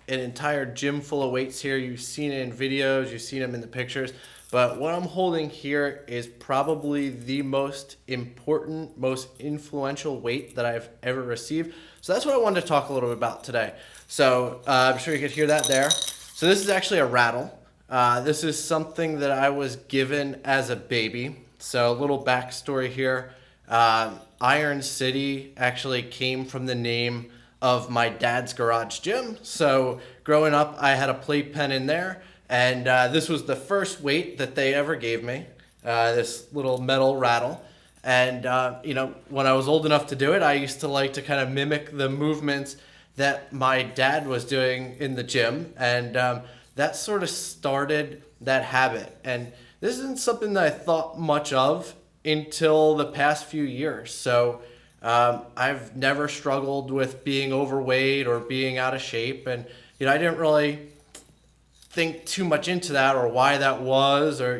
an entire gym full of weights here. You've seen it in videos, you've seen them in the pictures. But what I'm holding here is probably the most important, most influential weight that I've ever received. So that's what I wanted to talk a little bit about today. So I'm sure you could hear that there. So this is actually a rattle. This is something that I was given as a baby. So a little backstory here. Iron City actually came from the name of my dad's garage gym. So growing up, I had a playpen in there, and this was the first weight that they ever gave me. This little metal rattle. And when I was old enough to do it, I used to like to kind of mimic the movements that my dad was doing in the gym, and that sort of started that habit. And this isn't something that I thought much of until the past few years. So I've never struggled with being overweight or being out of shape, and I didn't really think too much into that or why that was, or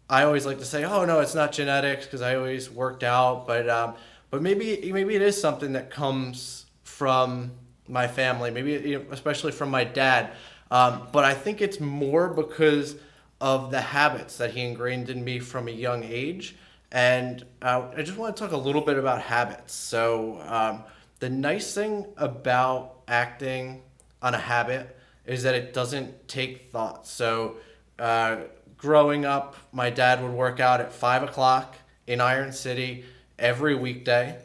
I always like to say, oh no, it's not genetics because I always worked out, but maybe it is something that comes from my family, maybe especially from my dad. But I think it's more because of the habits that he ingrained in me from a young age. And I just want to talk a little bit about habits. So the nice thing about acting on a habit is that it doesn't take thought. So growing up, my dad would work out at 5 o'clock in Iron City every weekday.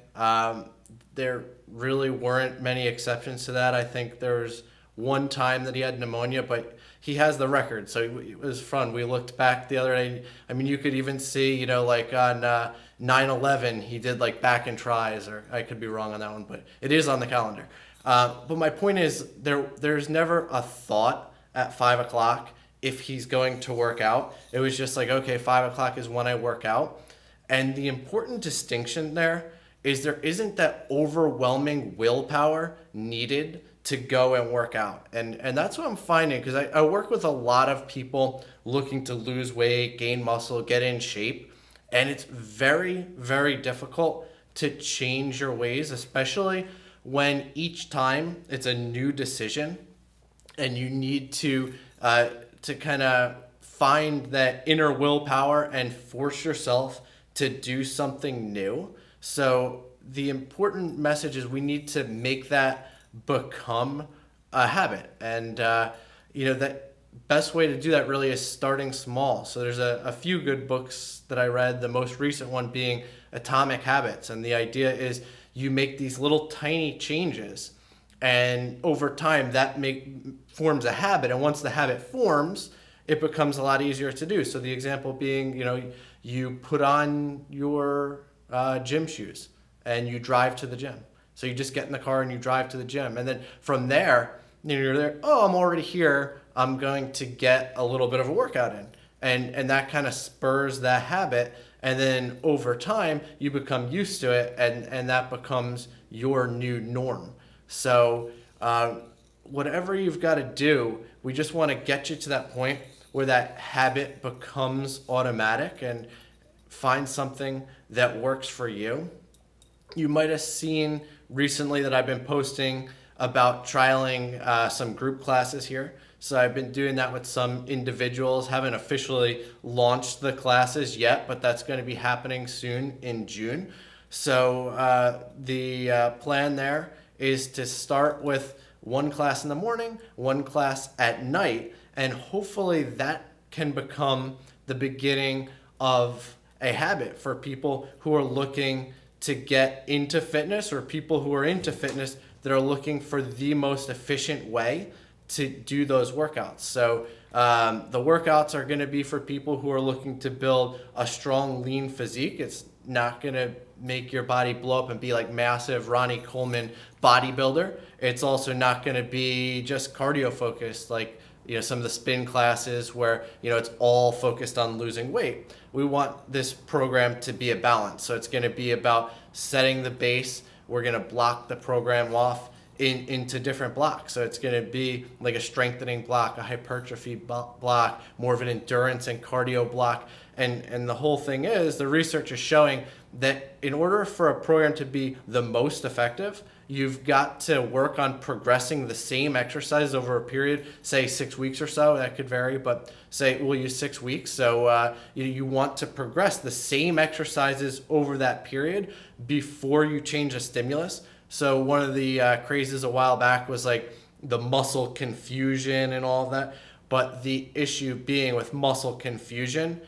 There really weren't many exceptions to that. I think there was one time that he had pneumonia, but he has the record, so it was fun. We looked back the other day. I mean, you could even see, like on 9/11, he did like back and tries, or I could be wrong on that one, but it is on the calendar. But my point is, there's never a thought at 5 o'clock if he's going to work out. It was just like, okay, 5 o'clock is when I work out. And the important distinction there is there isn't that overwhelming willpower needed to go and work out. And that's what I'm finding, because I work with a lot of people looking to lose weight, gain muscle, get in shape. And it's very, very difficult to change your ways, especially when each time it's a new decision and you need to kind of find that inner willpower and force yourself to do something new. So the important message is we need to make that become a habit. And that best way to do that really is starting small. So there's a few good books that I read, the most recent one being Atomic Habits. And the idea is you make these little tiny changes, and over time that forms a habit. And once the habit forms, it becomes a lot easier to do. So the example being, you put on your gym shoes and you drive to the gym. So you just get in the car and you drive to the gym. And then from there, you're there, oh, I'm already here. I'm going to get a little bit of a workout in. And that kind of spurs that habit. And then over time, you become used to it, and that becomes your new norm. So whatever you've got to do, we just want to get you to that point where that habit becomes automatic, and find something that works for you. You might have seen recently that I've been posting about trialing some group classes here. So I've been doing that with some individuals. Haven't officially launched the classes yet, but that's going to be happening soon in June. So the plan there is to start with one class in the morning, one class at night, and hopefully that can become the beginning of a habit for people who are looking to get into fitness, or people who are into fitness that are looking for the most efficient way to do those workouts. So the workouts are going to be for people who are looking to build a strong, lean physique. It's not going to make your body blow up and be like massive Ronnie Coleman bodybuilder. It's also not going to be just cardio focused, like some of the spin classes where it's all focused on losing weight. We want this program to be a balance. So it's going to be about setting the base. We're going to block the program off into different blocks. So it's going to be like a strengthening block, a hypertrophy block, more of an endurance and cardio block. And the whole thing is, the research is showing that in order for a program to be the most effective, you've got to work on progressing the same exercise over a period, say 6 weeks or so. That could vary, but say we'll use 6 weeks. So you want to progress the same exercises over that period before you change a stimulus. So one of the crazes a while back was like the muscle confusion and all of that. But the issue being with muscle confusion,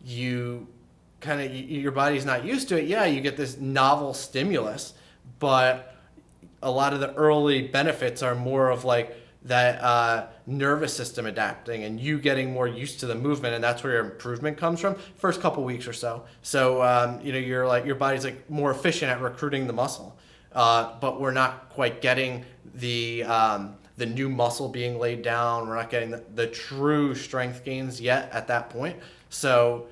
you kind of, your body's not used to it. Yeah, you get this novel stimulus, but a lot of the early benefits are more of like that nervous system adapting and you getting more used to the movement, and that's where your improvement comes from first couple weeks or so. So you're like, your body's like more efficient at recruiting the muscle, but we're not quite getting the new muscle being laid down. We're not getting the true strength gains yet at that point. So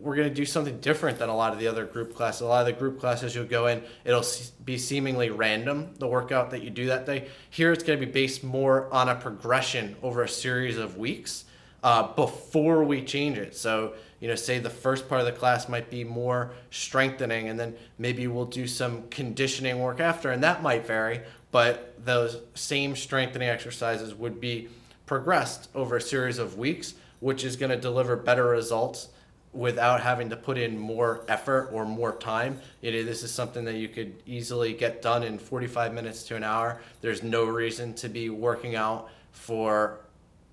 we're going to do something different than a lot of the other group classes. A lot of the group classes you'll go in, it'll be seemingly random, the workout that you do that day. Here it's going to be based more on a progression over a series of weeks before we change it. So, say the first part of the class might be more strengthening, and then maybe we'll do some conditioning work after, and that might vary, but those same strengthening exercises would be progressed over a series of weeks, which is going to deliver better results without having to put in more effort or more time. This is something that you could easily get done in 45 minutes to an hour. There's no reason to be working out for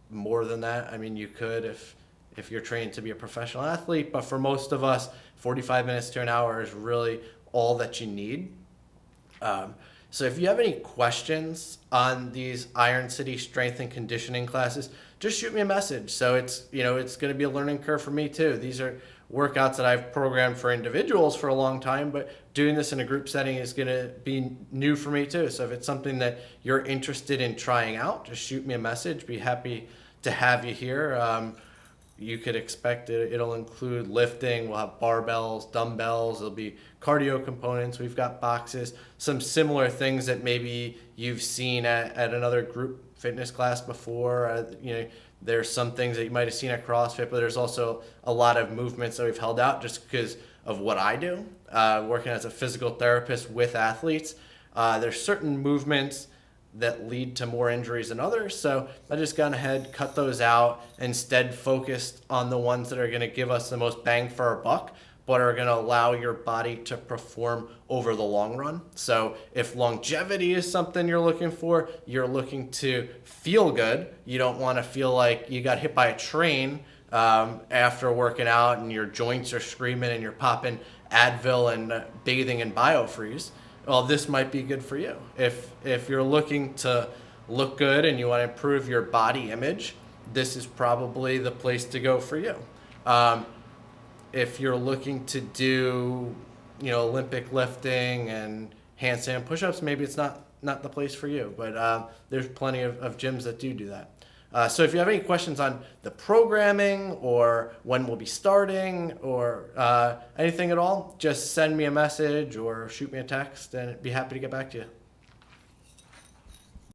more than that. I mean, you could if you're trained to be a professional athlete, but for most of us, 45 minutes to an hour is really all that you need. So if you have any questions on these Iron City strength and conditioning classes, just shoot me a message. So it's going to be a learning curve for me too. These are workouts that I've programmed for individuals for a long time, but doing this in a group setting is going to be new for me too. So if it's something that you're interested in trying out, just shoot me a message. Be happy to have you here. You could expect it'll include lifting. We'll have barbells, dumbbells. There'll be cardio components. We've got boxes, some similar things that maybe you've seen at another group fitness class before. There's some things that you might have seen at CrossFit, but there's also a lot of movements that we've held out just because of what I do, working as a physical therapist with athletes. There's certain movements that lead to more injuries than others. So I just gone ahead, cut those out, instead focused on the ones that are going to give us the most bang for our buck, but are going to allow your body to perform over the long run. So if longevity is something you're looking for, you're looking to feel good. You don't want to feel like you got hit by a train after working out and your joints are screaming and you're popping Advil and bathing in BioFreeze. Well, this might be good for you. If you're looking to look good and you want to improve your body image, this is probably the place to go for you. If you're looking to do, Olympic lifting and handstand push-ups, maybe it's not the place for you. But there's plenty of gyms that do that. So if you have any questions on the programming or when we'll be starting or anything at all, just send me a message or shoot me a text and I'd be happy to get back to you.